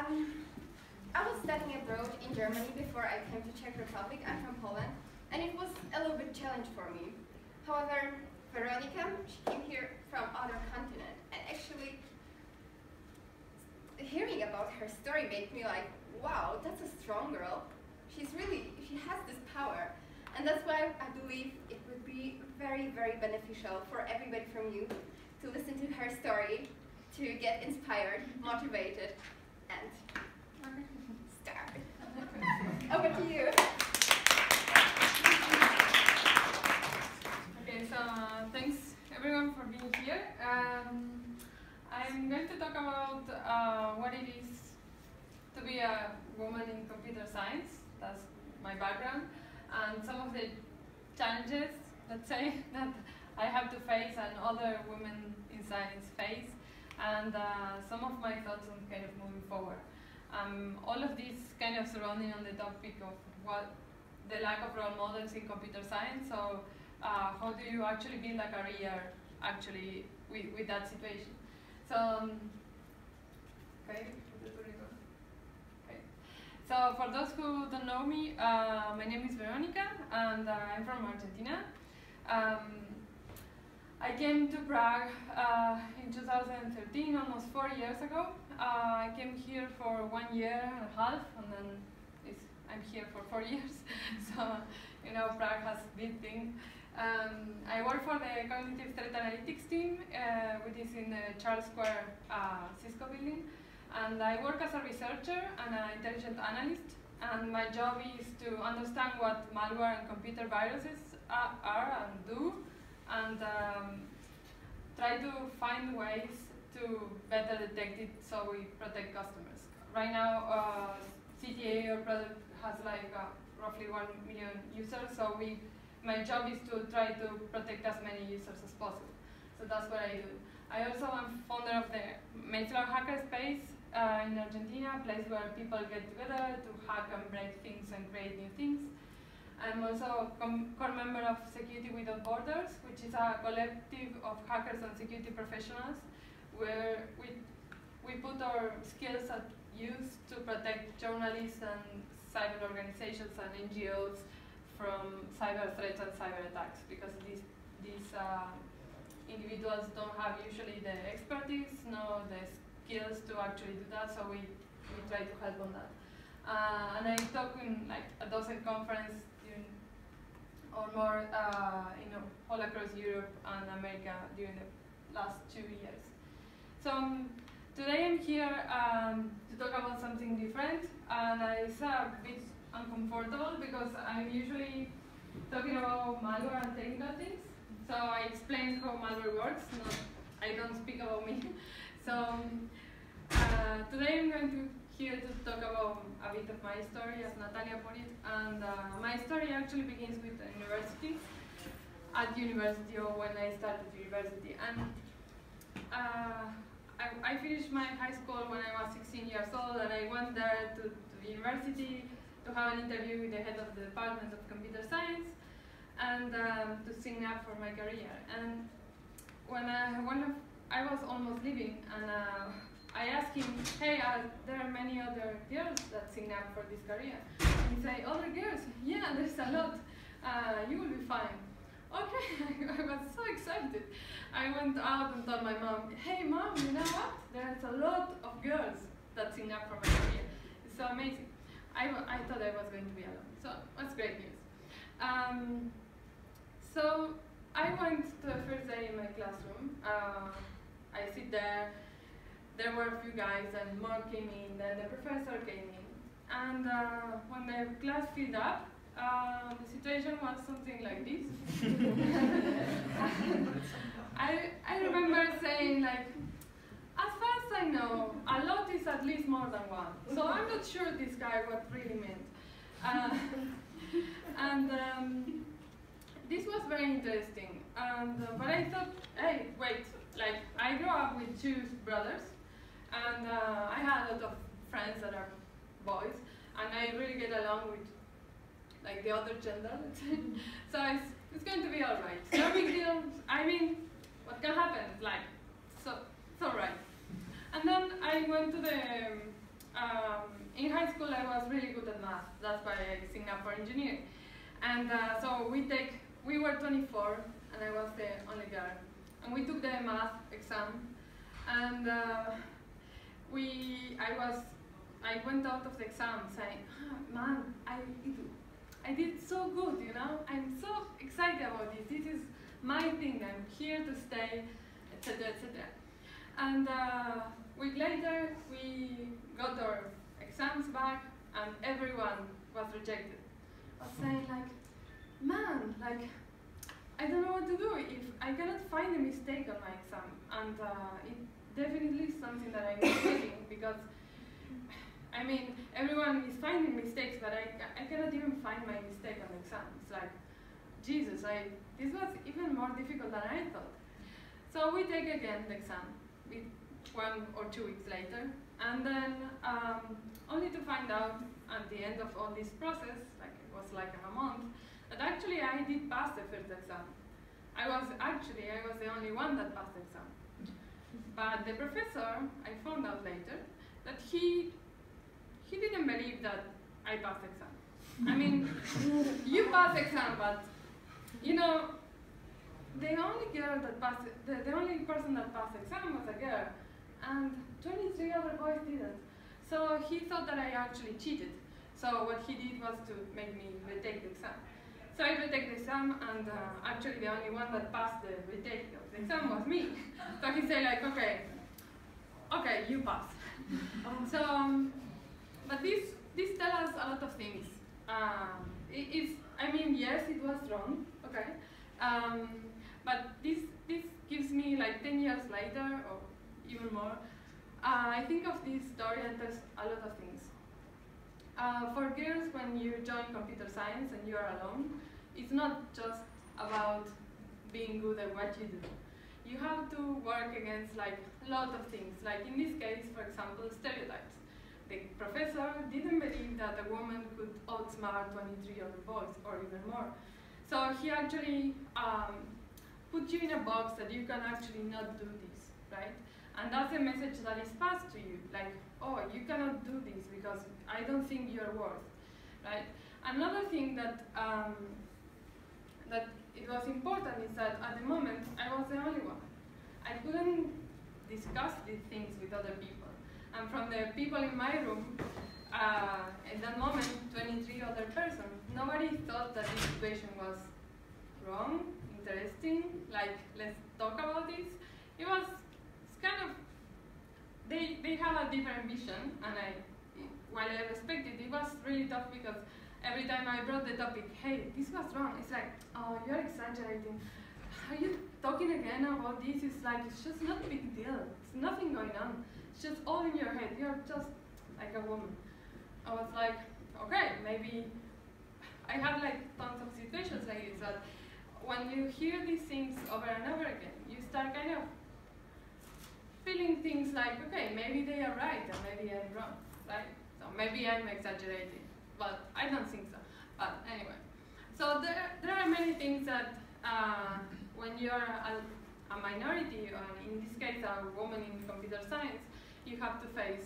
I was studying abroad in Germany before I came to Czech Republic. I'm from Poland, and it was a little bit challenge for me. However, Veronica, she came here from other continent, and actually hearing about her story made me like, wow, that's a strong girl. She has this power. And that's why I believe it would be very, very beneficial for everybody from you to listen to her story, to get inspired, motivated, and start. Over to you. Okay, so thanks everyone for being here. I'm going to talk about what it is to be a woman in computer science. That's my background, and some of the challenges, let's say, that I have to face and other women in science face, and some of my thoughts on kind of moving forward. All of this kind of surrounding on the topic of what the lack of role models in computer science. So how do you actually build a career actually with that situation? So okay. So for those who don't know me, my name is Veronica, and I'm from Argentina. I came to Prague in 2013, almost 4 years ago. I came here for 1 year and a half, and then I'm here for 4 years. So, you know, Prague has big things. I work for the Cognitive Threat Analytics team, which is in the Charles Square Cisco building. And I work as a researcher and an intelligent analyst. And my job is to understand what malware and computer viruses are and do, and try to find ways to better detect it so we protect customers. Right now, CTA, our product, has like roughly 1 million users, so my job is to try to protect as many users as possible. So that's what I do. I also am founder of the Mayflower Hackerspace in Argentina, a place where people get together to hack and break things and create new things. I'm also a core member of Security Without Borders, which is a collective of hackers and security professionals where we put our skills at use to protect journalists and cyber organizations and NGOs from cyber threats and cyber attacks, because these individuals don't have usually the expertise, nor the skills to actually do that, so we try to help on that. And I talk in like a dozen conferences or more, all across Europe and America during the last 2 years. So today I'm here to talk about something different, and it's a bit uncomfortable because I'm usually talking about malware and technical things. So I explain how malware works, I don't speak about me. So today I'm going to here to talk about a bit of my story, as Natalia put it, and my story actually begins with the university, or when I started university. And I finished my high school when I was 16 years old, and I went there to the university to have an interview with the head of the Department of Computer Science, and to sign up for my career. And when I was almost leaving, and I asked him, hey, are there many other girls that sign up for this career? And he said, other girls? Yeah, there's a lot. You will be fine. Okay, I was so excited. I went out and told my mom, hey mom, you know what? There's a lot of girls that sign up for my career. It's so amazing. I thought I was going to be alone. So that's great news. So I went to the first day in my classroom. I sit there. There were a few guys, and more came in, then the professor came in. And when the class filled up, the situation was something like this. I remember saying, like, as far as I know, a lot is at least more than one. So I'm not sure this guy what really meant. This was very interesting. But I thought, hey, wait, like, I grew up with 2 brothers. And I had a lot of friends that are boys, and I really get along with like the other gender, let's say. So it's going to be all right. It's no big deal. I mean, what can happen? Like, so it's all right. And then I went to the school I was really good at math. That's why I signed up for engineering. And so we were 24, and I was the only girl. And we took the math exam, and I went out of the exam saying, man, I did so good, you know? I'm so excited about this. This is my thing. I'm here to stay, etc., etc. And a week later, we got our exams back, and everyone was rejected. I was saying like, man, like, I don't know what to do if I cannot find a mistake on my exam. And it definitely is something that I'm feeling, because I mean, everyone is finding mistakes, but I cannot even find my mistake on the exam. It's like, Jesus, this was even more difficult than I thought. So we take again the exam, 1 or 2 weeks later, and then only to find out at the end of all this process, like it was like a month, that actually I did pass the first exam. I was the only one that passed the exam. But the professor, I found out later, that he didn't believe that I passed the exam. I mean, you pass the exam, but you know, the only girl that passed, the only person that passed the exam was a girl, and 23 other boys didn't. So he thought that I actually cheated. So what he did was to make me retake the exam. So I retake the exam, and actually the only one that passed the retake of the exam was me. So he said like, okay, you pass. So, but this tells us a lot of things. I mean, yes, it was wrong, okay, but this gives me like 10 years later, or even more, I think of this story and tells a lot of things. For girls, when you join computer science and you are alone, it's not just about being good at what you do. You have to work against like a lot of things. Like in this case, for example, stereotypes. The professor didn't believe that a woman could outsmart 23 other boys, or even more. So he actually put you in a box that you can actually not do this, right? And that's a message that is passed to you, like, oh, you cannot do this because I don't think you're worth, right? Another thing that that it was important is that at the moment I was the only one. I couldn't discuss these things with other people. And from the people in my room, at that moment, 23 other persons, nobody thought that this situation was wrong, interesting, like, let's talk about this. It was kind of, they have a different vision, and while I respect it, it was really tough because every time I brought the topic, hey, this was wrong, it's like, oh, you're exaggerating. Are you talking again about this? It's like, it's just not a big deal. It's nothing going on. It's just all in your head. You're just like a woman. I was like, okay, maybe I have like tons of situations like this, that when you hear these things over and over again, you start kind of feeling things like, okay, maybe they are right and maybe I'm wrong, right? So maybe I'm exaggerating, but I don't think so. But anyway, so there are many things that when you're a minority, or in this case a woman in computer science, you have to face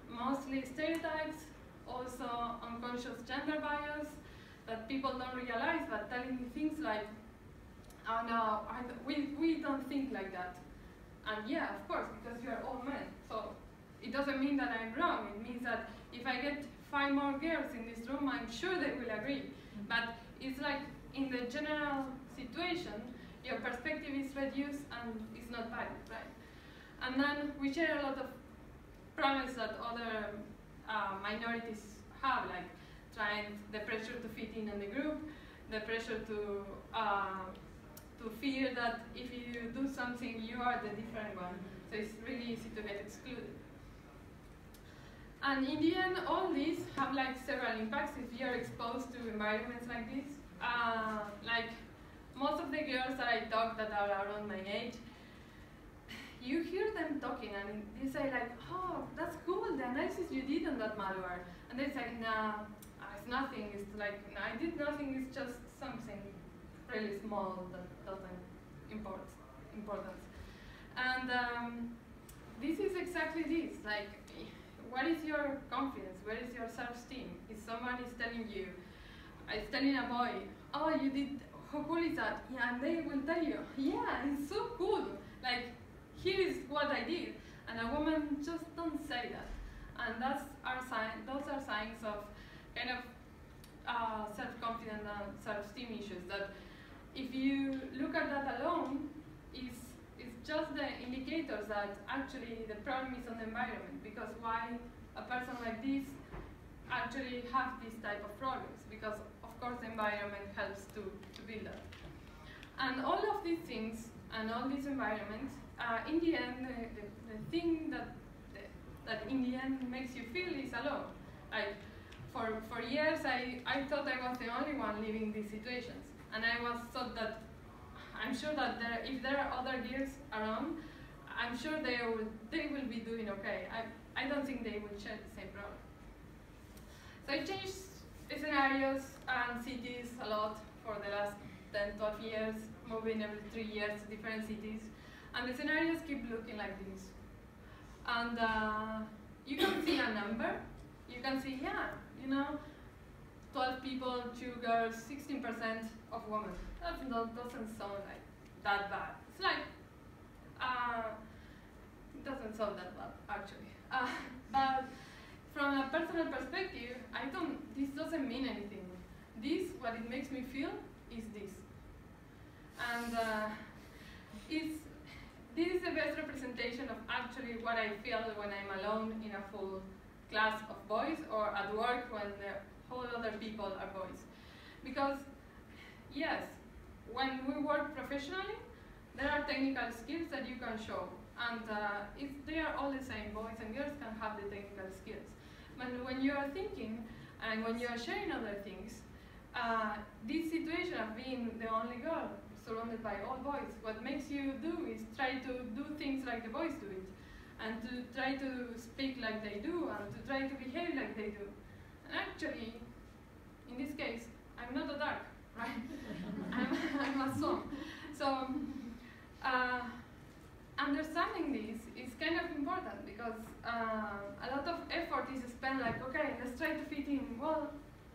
mostly stereotypes, also unconscious gender bias that people don't realize, but telling you things like, oh no, we don't think like that. And yeah, of course, because you are all men. So it doesn't mean that I'm wrong. It means that if I get 5 more girls in this room, I'm sure they will agree. But it's like in the general situation, your perspective is reduced and it's not valid, right? And then we share a lot of problems that other minorities have, like the pressure to fit in the group, the pressure to fear that if you do something, you are the different one. So it's really easy to get excluded. And in the end, all these have like several impacts if you're exposed to environments like this. Like most of the girls that I talk that are around my age, you hear them talking and they say like, oh, that's cool, the analysis you did on that malware. And they say, nah, it's nothing, it's like, nah, I did nothing, it's just something really small that doesn't importance. And this is exactly this, like, what is your confidence? Where is your self-esteem? If someone is telling you, is telling a boy, oh, you did, how cool is that? Yeah, and they will tell you, yeah, it's so cool. Like, here is what I did. And a woman just don't say that. And those are signs of kind of self-confidence and self-esteem issues that if you look at that alone, it's just the indicators that actually the problem is on the environment, because why a person like this actually have this type of problems, because of course the environment helps to build that. And all of these things and all these environments, in the end, the thing that in the end makes you feel is alone. Like, for years I thought I was the only one living these situations, and I was thought that I'm sure that if there are other girls around, I'm sure they will be doing okay. I don't think they will share the same problem. So I changed scenarios and cities a lot for the last 10, 12 years, moving every 3 years to different cities, and the scenarios keep looking like this. And you can see a number. You can see, yeah, 12 people, 2 girls, 16% of women. That doesn't sound like that bad. It's like, it doesn't sound that bad, actually. But from a personal perspective, this doesn't mean anything. What it makes me feel is this. And this is the best representation of actually what I feel when I'm alone in a full class of boys, or at work when the whole other people are boys. Because, yes, when we work professionally, there are technical skills that you can show. And they are all the same, boys and girls can have the technical skills. But when you are thinking, and when you are sharing other things, this situation of being the only girl surrounded by all boys, what makes you do is try to do things like the boys do it, and to try to speak like they do, and to try to behave like they do. And actually, in this case, I'm not a dark, right? I'm a son. So understanding this is kind of important, because a lot of effort is spent like, okay, let's try to fit in. Well,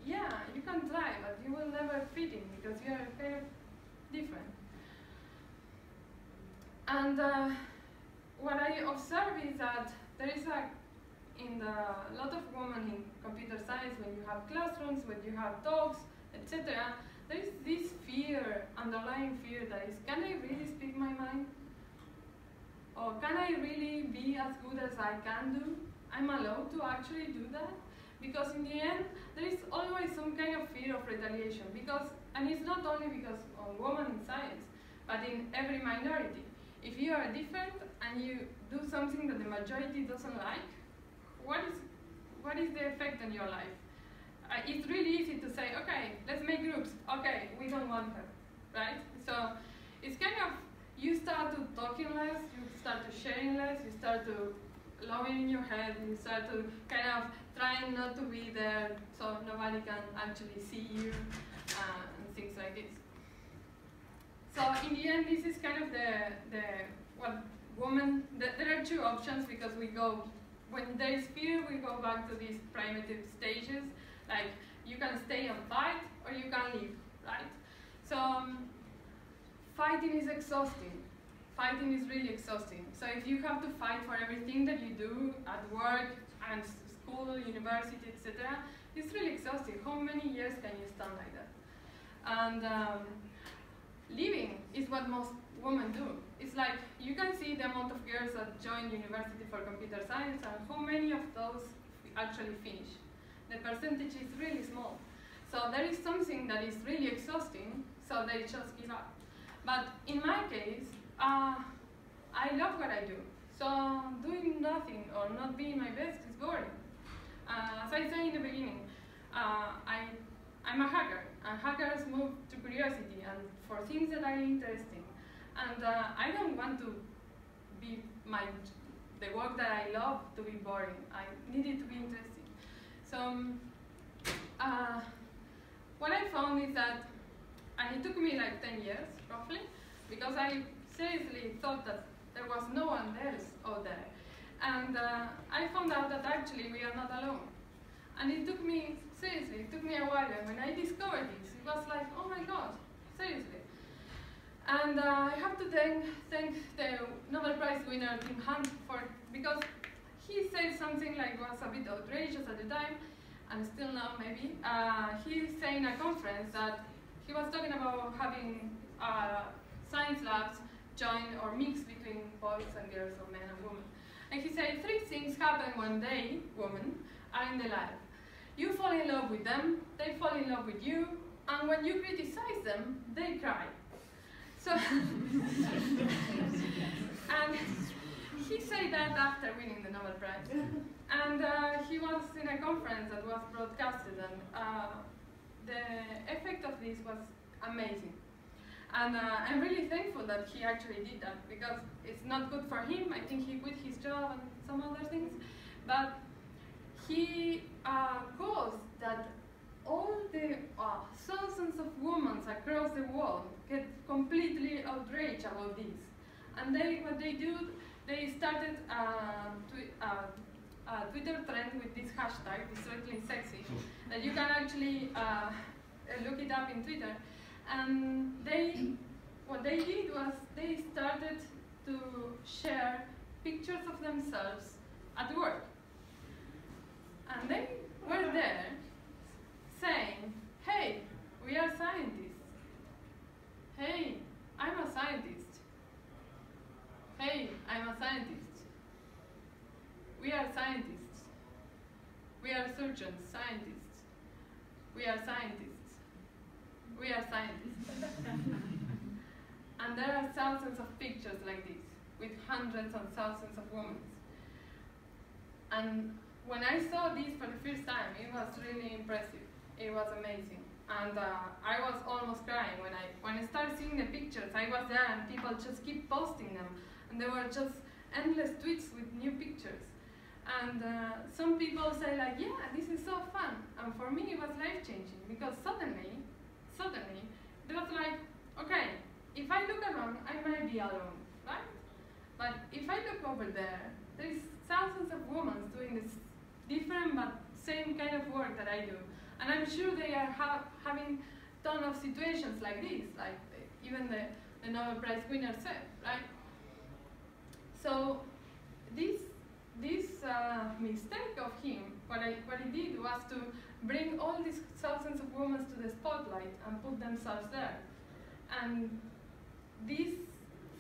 yeah, you can try, but you will never fit in, because you are kind of different. And what I observe is that there is a lot of women in computer science, when you have classrooms, when you have talks, etc., there is this fear, underlying fear, that is, can I really speak my mind? Or can I really be as good as I can do? I'm allowed to actually do that? Because in the end, there is always some kind of fear of retaliation. And it's not only because of women in science, but in every minority. If you are different and you do something that the majority doesn't like, what is the effect on your life? It's really easy to say, okay, let's make groups. Okay, we don't want her, right? So it's kind of, you start to talking less, you start to sharing less, you start to lowering your head, you start to kind of trying not to be there so nobody can actually see you, and things like this. So in the end, this is kind of there are 2 options, because when there is fear, we go back to these primitive stages, like you can stay and fight, or you can leave, right? So fighting is exhausting. Fighting is really exhausting. So if you have to fight for everything that you do at work and school, university, etc., it's really exhausting. How many years can you stand like that? And leaving is what most women do. It's like, you can see the amount of girls that join university for computer science and how many of those actually finish. The percentage is really small. So there is something that is really exhausting, so they just give up. But in my case, I love what I do. So doing nothing or not being my best is boring. As I said in the beginning, I'm a hacker, and hackers move to curiosity and for things that are interesting. And I don't want to be the work that I love to be boring. I need it to be interesting. So what I found is that, and it took me like 10 years, roughly, because I seriously thought that there was no one else out there. And I found out that actually we are not alone. And it took me, seriously, it took me a while. And when I discovered this, it was like, oh my God, seriously. And I have to thank the Nobel Prize winner, Tim Hunt, because he said something like was a bit outrageous at the time, and still now maybe. He said in a conference that he was talking about having science labs join or mix between boys and girls or men and women. And he said 3 things happen when they, women, are in the lab. You fall in love with them, they fall in love with you, and when you criticize them, they cry. So, and he said that after winning the Nobel Prize. And he was in a conference that was broadcasted, and the effect of this was amazing. And I'm really thankful that he actually did that, because it's not good for him. I think he quit his job and some other things. But he caused that all the thousands of women across the world get completely outraged about this. And what they do, they started a Twitter trend with this hashtag, Distractly Sexy, that you can actually look it up in Twitter. And what they did was they started to share pictures of themselves at work. And they were there saying, hey, we are scientists. Hey, I'm a scientist. Hey, I'm a scientist. We are scientists. We are surgeons, scientists. We are scientists. We are scientists. And there are thousands of pictures like this, with hundreds and thousands of women. And when I saw this for the first time, it was really impressive. It was amazing. And I was almost crying when I started seeing the pictures. I was there and people just keep posting them. And there were just endless tweets with new pictures. And some people say like, yeah, this is so fun. And for me, it was life-changing, because suddenly, it was like, okay, if I look around, I might be alone, right? But if I look over there, there's thousands of women doing this different but same kind of work that I do. And I'm sure they are having a ton of situations like this, like even the Nobel Prize winner said, right? So this mistake of him, what he did was to bring all these thousands of women to the spotlight and put themselves there. And this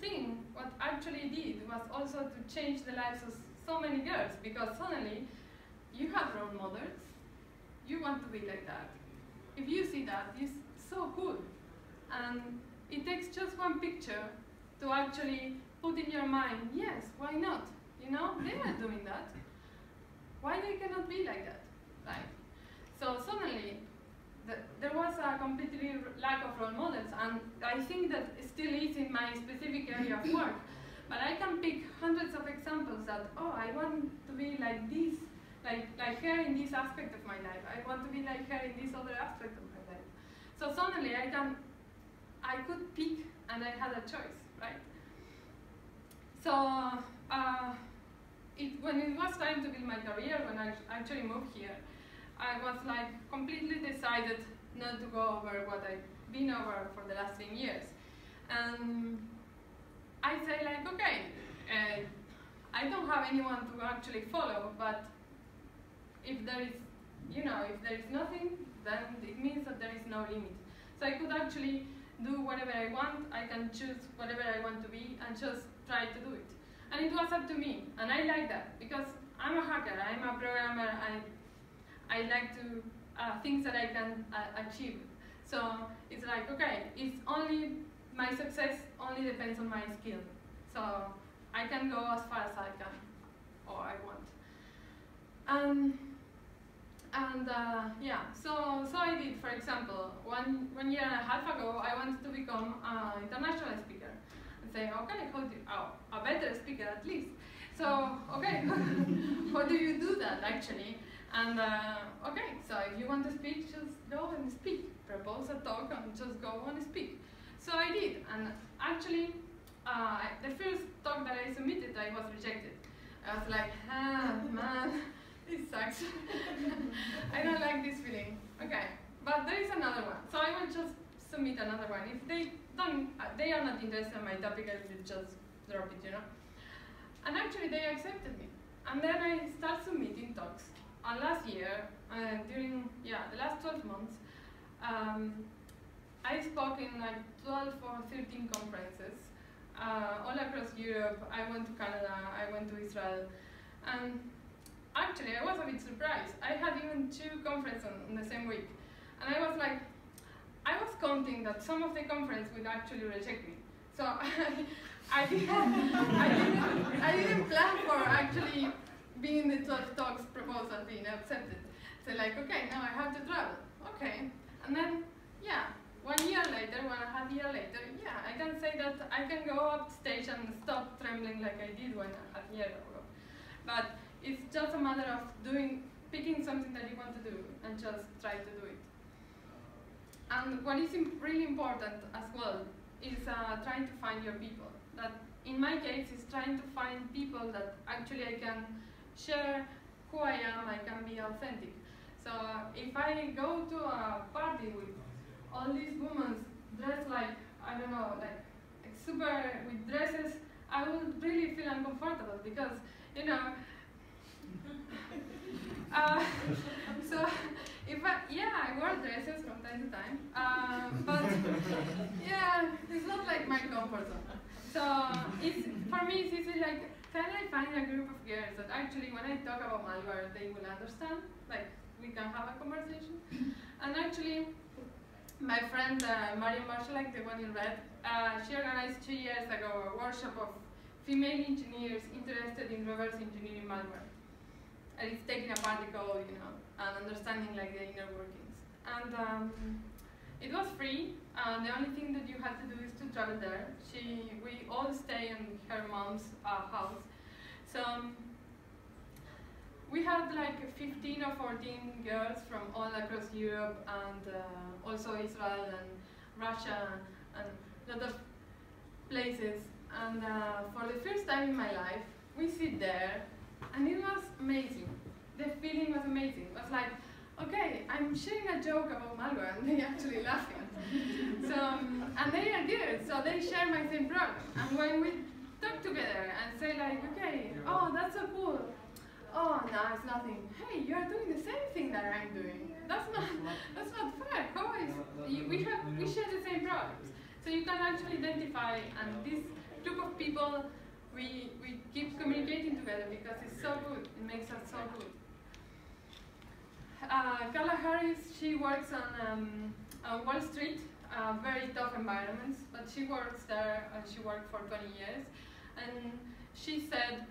thing, what actually did was also to change the lives of so many girls, because suddenly you have role models, you want to be like that. If you see that, it's so cool. And it takes just one picture to actually put in your mind, yes, why not? You know, they are doing that. Why they cannot be like that, right? So suddenly, there was a completely lack of role models, and I think that it still is in my specific area of work. But I can pick hundreds of examples that, oh, I want to be like this, like her in this aspect of my life. I want to be like her in this other aspect of my life. So suddenly I could pick, and I had a choice, right? So when it was time to build my career, when I actually moved here, I was like completely decided not to go over what I've been over for the last 10 years. And I say like, okay, I don't have anyone to actually follow, but if there is, if there is nothing, then it means that there is no limit. So I could actually do whatever I want. I can choose whatever I want to be and just try to do it. And it was up to me, and I like that, because I'm a hacker, I'm a programmer, I like to things that I can achieve. So it's like, okay, it's only my success only depends on my skill. So I can go as far as I can, or I want. Yeah, so I did, for example, one year and a half ago, I wanted to become an international speaker. And say, okay, a better speaker at least. So, okay, how do you do that actually? And okay, so if you want to speak, just go and speak. Propose a talk and just go and speak. So I did, and actually, the first talk that I submitted, I was rejected. I was like, ah, man, this sucks. I don't like this feeling. Okay, but there is another one. So I will just submit another one. If they are not interested in my topic, I will just drop it, you know. And actually, they accepted me. And then I start submitting talks. And last year, during the last 12 months, I spoke in like 12 or 13 conferences all across Europe. I went to Canada, I went to Israel, and actually I was a bit surprised. I had even 2 conferences on the same week, and I was like, I was counting that some of the conference would actually reject me. So I didn't plan for actually being the 12 talks proposal being accepted. So like, okay, now I have to travel. Okay, and then 1 year later, 1.5 years later, I can say that I can go up stage and stop trembling like I did 1.5 years ago. But it's just a matter of picking something that you want to do and just try to do it. And what is really important as well is trying to find your people. That in my case is trying to find people that actually I can share who I am, I can be authentic. So if I go to a party with all these women dressed like, I don't know, like super with dresses, I will really feel uncomfortable because, you know, so if I wear dresses from time to time, but it's not like my comfort zone. So for me it's easy, like, can I find a group of girls that actually when I talk about malware they will understand, like we can have a conversation. And actually my friend Marion Marshallak, the one in red, she organized 2 years ago a workshop of female engineers interested in reverse engineering malware. And it's taking apart the code, you know, and understanding like the inner workings. And it was free. The only thing that you had to do is to travel there. We all stay in her mom's house. So we had like 15 or 14 girls from all across Europe and also Israel and Russia and a lot of places. And for the first time in my life, we sit there and it was amazing. The feeling was amazing. It was like, okay, I'm sharing a joke about malware and they actually laughing. So, and they are good, so they share my same problem. And when we talk together and say like, okay, oh, that's so cool. Oh, no, it's nothing. Hey, you are doing the same thing that I'm doing. That's not fair. How is we share the same problems. So you can actually identify, and this group of people, we keep communicating together because it's so good. It makes us so good. Carla Harris, she works on Wall Street, very tough environments, but she works there and she worked for 20 years. And she said,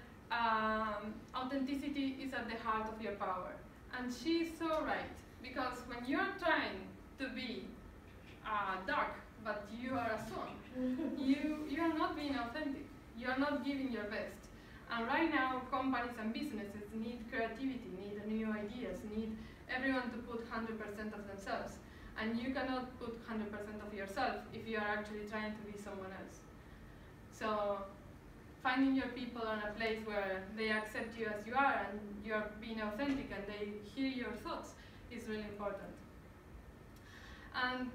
authenticity is at the heart of your power. And she's so right, because when you're trying to be dark, but you are a sun, you are not being authentic. You are not giving your best. And right now, companies and businesses need creativity, need new ideas, need everyone to put 100% of themselves. And you cannot put 100% of yourself if you are actually trying to be someone else. So finding your people in a place where they accept you as you are and you are being authentic and they hear your thoughts is really important. And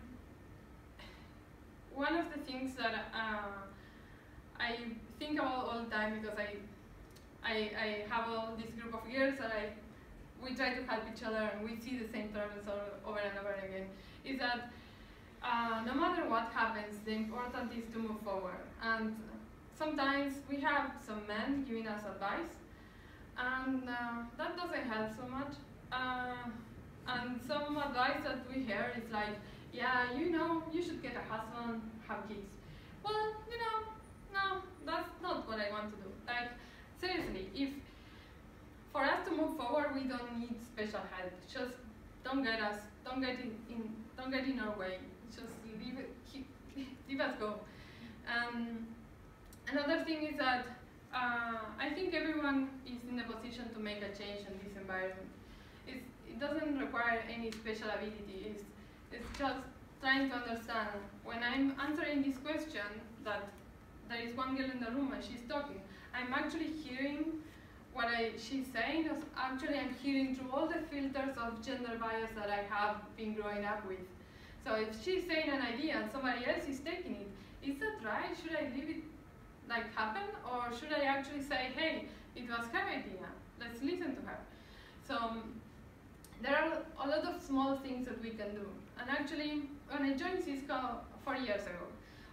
one of the things that I think about all the time, because I have all this group of girls that we try to help each other and we see the same problems over and over again, is that no matter what happens, the important is to move forward. And sometimes we have some men giving us advice, and that doesn't help so much. And some advice that we hear is like, yeah, you know, you should get a husband, have kids. Well, you know, no, that's not what I want to do. Like, seriously, if for us to move forward, we don't need special help. Just don't get in our way. Just leave us go. Another thing is that I think everyone is in a position to make a change in this environment. It doesn't require any special ability. It's just trying to understand. When I'm answering this question, that there is one girl in the room and she's talking, I'm actually hearing what she's saying is actually I'm hearing through all the filters of gender bias that I have been growing up with. So if she's saying an idea and somebody else is taking it, is that right? Should I leave it like happen, or should I actually say, hey, it was her idea, let's listen to her? So there are a lot of small things that we can do. And actually, when I joined Cisco 4 years ago,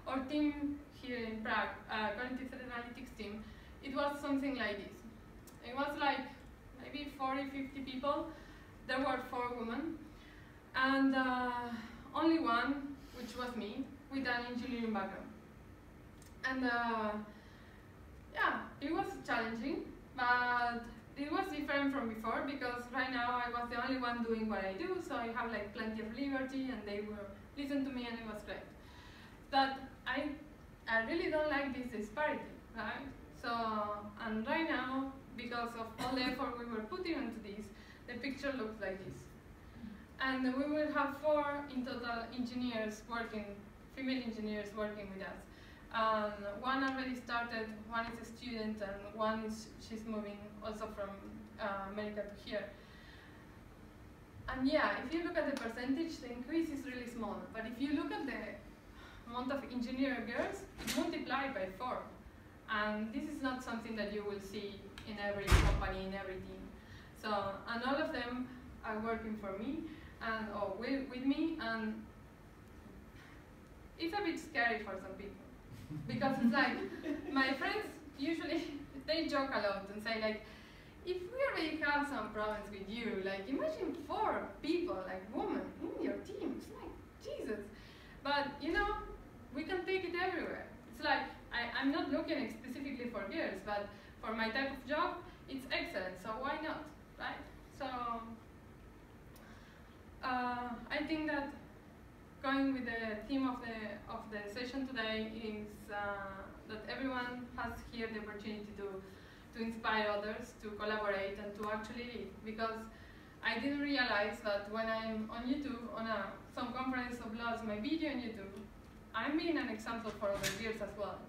our team here in Prague, cognitive analytics team, it was something like this. It was like maybe 40, 50 people. There were 4 women, and only one, which was me, with an engineering background. And yeah, it was challenging, but it was different from before, because right now I was the only one doing what I do, so I have like plenty of liberty, and they will listen to me, and it was great. But I really don't like this disparity, right? So, and right now, because of all the effort we were putting into this, the picture looks like this. And we will have 4 in total engineers working, female engineers working with us. One already started, one is a student, and one is, she's moving also from America to here. And yeah, if you look at the percentage, the increase is really small. But if you look at the amount of engineer girls, it multiplied by 4. And this is not something that you will see in every company, in every team. So, and all of them are working for me, and or with me, and it's a bit scary for some people. Because it's like, my friends usually, they joke a lot and say like, if we already have some problems with you, like imagine 4 people, like women, in your team. It's like, Jesus. But you know, we can take it everywhere. It's like, I'm not looking specifically for girls, but for my type of job, it's excellent, so why not, right? So, I think that going with the theme of the session today is that everyone has here the opportunity to inspire others, to collaborate, and to actually lead. Because I didn't realize that when I'm on YouTube, on some conference uploads my video on YouTube, I'm being an example for other girls as well.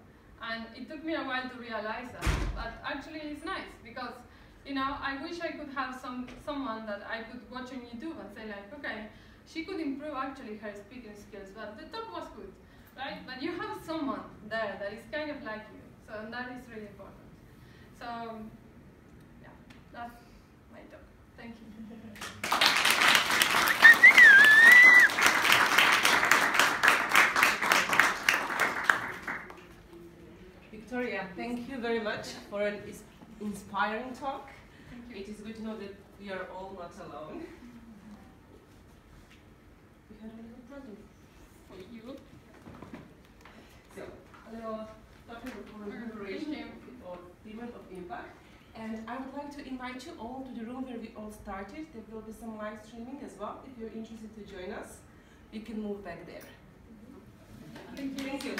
And it took me a while to realize that, but actually it's nice, because you know, I wish I could have someone that I could watch on YouTube and say like, okay, she could improve actually her speaking skills, but the talk was good, right? But you have someone there that is kind of like you, so that is really important. So, yeah, that's my talk. Thank you. Victoria, thank you very much for an inspiring talk. Thank you. It is good to know that we are all not alone. We have a little present for you. So, a little topic of collaboration or women of impact. And I would like to invite you all to the room where we all started. There will be some live streaming as well. If you're interested to join us, you can move back there. Thank you. Thank you.